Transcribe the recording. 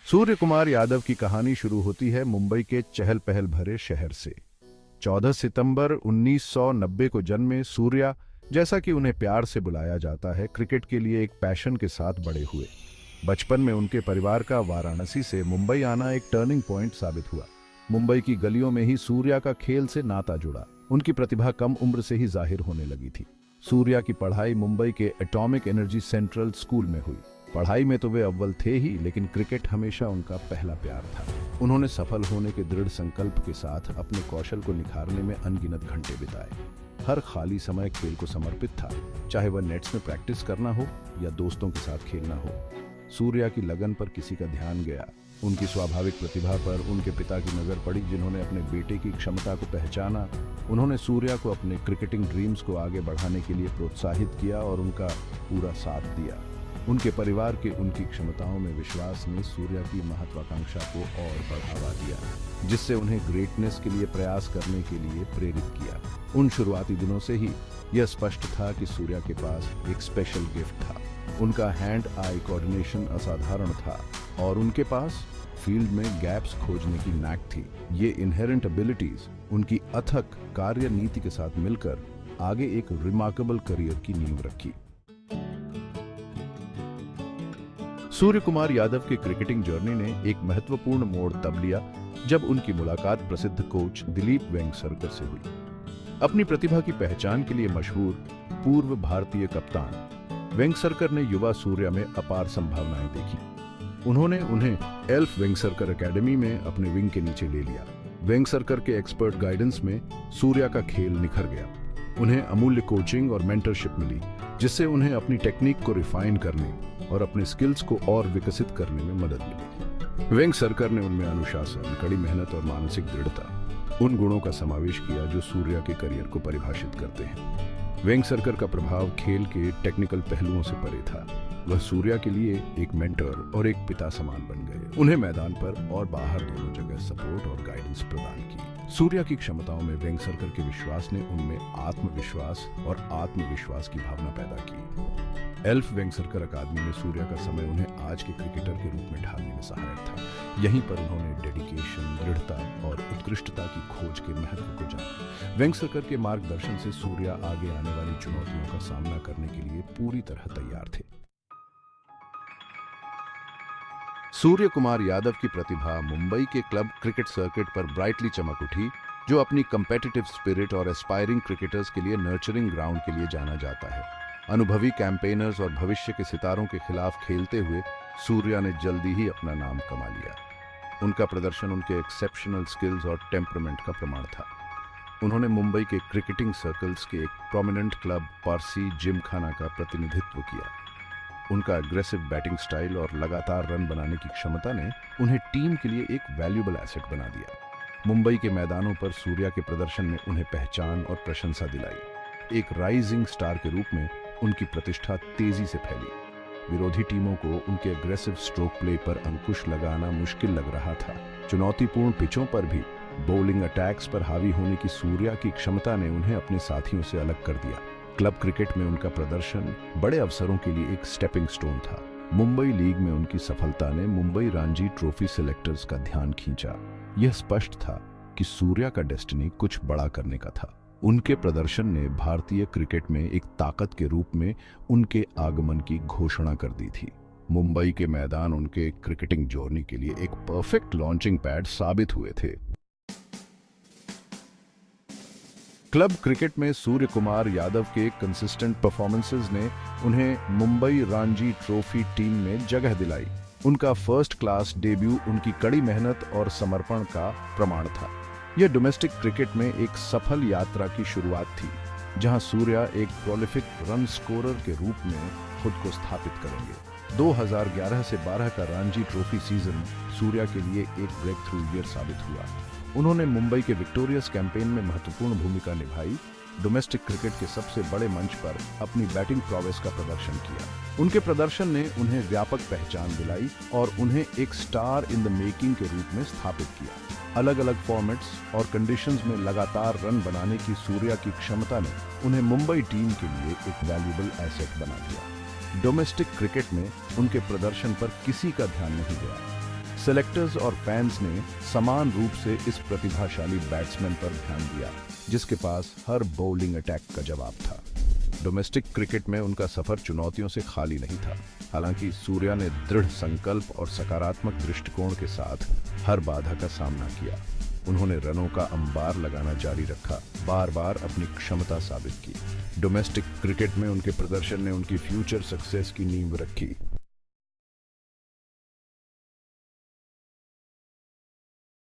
सूर्य कुमार यादव की कहानी शुरू होती है मुंबई के चहल पहल भरे शहर से। 14 सितंबर 1990 को जन्मे सूर्या, जैसा कि उन्हें प्यार से बुलाया जाता है, क्रिकेट के लिए एक पैशन के साथ बड़े हुए। बचपन में उनके परिवार का वाराणसी से मुंबई आना एक टर्निंग पॉइंट साबित हुआ। मुंबई की गलियों में ही सूर्या का खेल से नाता जुड़ा। उनकी प्रतिभा कम उम्र से ही जाहिर होने लगी थी। सूर्या की पढ़ाई मुंबई के एटॉमिक एनर्जी सेंट्रल स्कूल में हुई। पढ़ाई में तो वे अव्वल थे ही, लेकिन क्रिकेट हमेशा उनका पहला प्यार था। उन्होंने सफल होने के दृढ़ संकल्प के साथ अपने कौशल को निखारने में अनगिनत घंटे बिताए। हर खाली समय खेल को समर्पित था, चाहे वह नेट्स में प्रैक्टिस करना हो या दोस्तों के साथ खेलना हो। सूर्या की लगन पर किसी का ध्यान गया। उनकी स्वाभाविक प्रतिभा पर उनके पिता की नजर पड़ी, जिन्होंने अपने बेटे की क्षमता को पहचाना। उन्होंने सूर्या को अपने क्रिकेटिंग ड्रीम्स को आगे बढ़ाने के लिए प्रोत्साहित किया और उनका पूरा साथ दिया। उनके परिवार के उनकी क्षमताओं में विश्वास ने सूर्या की महत्वाकांक्षा को और बढ़ावा दिया, जिससे उन्हें ग्रेटनेस के लिए प्रयास करने के लिए प्रेरित किया। उन शुरुआती दिनों से ही यह स्पष्ट था कि सूर्या के पास एक स्पेशल गिफ्ट था। उनका हैंड आई कोऑर्डिनेशन असाधारण था और उनके पास फील्ड में गैप्स खोजने की नैक थी। ये इनहेरेंट एबिलिटीज उनकी अथक कार्य नीति के साथ मिलकर आगे एक रिमार्केबल करियर की नींव रखी। सूर्य कुमार यादव के क्रिकेटिंग जर्नी ने एक महत्वपूर्ण मोड़ तब लिया जब उनकी मुलाकात प्रसिद्ध कोच दिलीप वेंगसरकर से हुई। अपनी प्रतिभा की पहचान के लिए मशहूर पूर्व भारतीय कप्तान वेंगसरकर ने युवा सूर्या में अपार संभावनाएं देखी। उन्होंने उन्हें एल्फ वेंगसरकर एकेडमी में अपने विंग के नीचे ले लिया। वेंगसरकर के एक्सपर्ट गाइडेंस में सूर्या का खेल निखर गया। उन्हें अमूल्य कोचिंग और मेंटरशिप मिली, जिससे उन्हें अपनी टेक्निक को रिफाइन करने और अपने स्किल्स को और विकसित करने में मदद मिली। वेंगसरकर ने उनमें अनुशासन, कड़ी मेहनत और मानसिक दृढ़ता, उन गुणों का समावेश किया जो सूर्या के करियर को परिभाषित करते हैं। वेंगसरकर का प्रभाव खेल के टेक्निकल पहलुओं से परे था। वह सूर्या के लिए एक मेंटर और एक पिता समान बन गए। उन्हें मैदान पर और बाहर दोनों जगह सपोर्ट और गाइडेंस प्रदान की। सूर्या की क्षमताओं में वेंगसरकर के विश्वास ने उनमें आत्मविश्वास और आत्मविश्वास की भावना पैदा की। एल्फ वेंगसरकर अकादमी में सूर्या का समय उन्हें आज के क्रिकेटर के रूप में ढालने में सहायक था। यहीं पर उन्होंने डेडिकेशन, दृढ़ता और उत्कृष्टता की खोज के महत्व को जाना। वेंगसरकर के मार्गदर्शन से सूर्या आगे आने वाली चुनौतियों का सामना करने के लिए पूरी तरह तैयार थे। सूर्य कुमार यादव की प्रतिभा मुंबई के क्लब क्रिकेट सर्किट पर ब्राइटली चमक उठी, जो अपनी कम्पेटिटिव स्पिरिट और एस्पायरिंग क्रिकेटर्स के लिए नर्चरिंग ग्राउंड के लिए जाना जाता है। अनुभवी कैंपेनर्स और भविष्य के सितारों के खिलाफ खेलते हुए सूर्या ने जल्दी ही अपना नाम कमा लिया। उनका प्रदर्शन उनके एक्सेप्शनल स्किल्स और टेम्परामेंट का प्रमाण था। उन्होंने मुंबई के क्रिकेटिंग सर्कल्स के एक प्रोमिनेंट क्लब पारसी जिमखाना का प्रतिनिधित्व किया। उनका अग्रेसिव बैटिंग स्टाइल और लगातार रन बनाने की क्षमता ने उन्हें टीम के लिए एक वैल्यूएबल एसेट बना दिया। मुंबई के मैदानों पर सूर्या के प्रदर्शन ने उन्हें पहचान और प्रशंसा दिलाई। एक राइजिंग स्टार के रूप में उनकी प्रतिष्ठा तेजी से फैली। विरोधी टीमों को उनके अग्रेसिव स्ट्रोक प्ले पर अंकुश लगाना मुश्किल लग रहा था। चुनौतीपूर्ण पिचों पर भी बॉलिंग अटैक्स पर हावी होने की सूर्या की क्षमता ने उन्हें अपने साथियों से अलग कर दिया। क्लब क्रिकेट में उनका प्रदर्शन बड़े अवसरों के लिए एक स्टेपिंग स्टोन था। मुंबई लीग में उनकी सफलता ने मुंबई रणजी ट्रॉफी सिलेक्टर्स का ध्यान खींचा। यह स्पष्ट था कि सूर्या का डेस्टिनी कुछ बड़ा करने का था। उनके प्रदर्शन ने भारतीय क्रिकेट में एक ताकत के रूप में उनके आगमन की घोषणा कर दी थी। मुंबई के मैदान उनके क्रिकेटिंग जर्नी के लिए एक परफेक्ट लॉन्चिंग पैड साबित हुए थे। क्लब क्रिकेट में सूर्य कुमार यादव के कंसिस्टेंट परफॉर्मेंसेस ने उन्हें मुंबई रणजी ट्रॉफी टीम में जगह दिलाई। उनका फर्स्ट क्लास डेब्यू उनकी कड़ी मेहनत और समर्पण का प्रमाण था। यह डोमेस्टिक क्रिकेट में एक सफल यात्रा की शुरुआत थी, जहां सूर्या एक प्रोलिफिक रन स्कोरर के रूप में खुद को स्थापित करेंगे। 2011 से 12 का रणजी ट्रॉफी सीजन सूर्या के लिए एक ब्रेक थ्रू ईयर साबित हुआ। उन्होंने मुंबई के विक्टोरियस कैंपेन में महत्वपूर्ण भूमिका निभाई। डोमेस्टिक क्रिकेट के सबसे बड़े मंच पर अपनी बैटिंग प्रोवेस का प्रदर्शन किया। उनके प्रदर्शन ने उन्हें व्यापक पहचान दिलाई और उन्हें एक स्टार इन द मेकिंग के रूप में स्थापित किया। अलग अलग फॉर्मेट्स और कंडीशंस में लगातार रन बनाने की सूर्या की क्षमता ने उन्हें मुंबई टीम के लिए एक वैल्यूएबल एसेट बना दिया। डोमेस्टिक क्रिकेट में उनके प्रदर्शन पर किसी का ध्यान नहीं गया। सेलेक्टर्स और फैंस ने समान रूप से इस प्रतिभाशाली बैट्समैन पर ध्यान दिया, जिसके पास हर बॉलिंग अटैक का जवाब था। डोमेस्टिक क्रिकेट में उनका सफर चुनौतियों से खाली नहीं था। हालांकि सूर्या ने दृढ़ संकल्प और सकारात्मक दृष्टिकोण के साथ हर बाधा का सामना किया। उन्होंने रनों का अंबार लगाना जारी रखा, बार बार अपनी क्षमता साबित की। डोमेस्टिक क्रिकेट में उनके प्रदर्शन ने उनकी फ्यूचर सक्सेस की नींव रखी।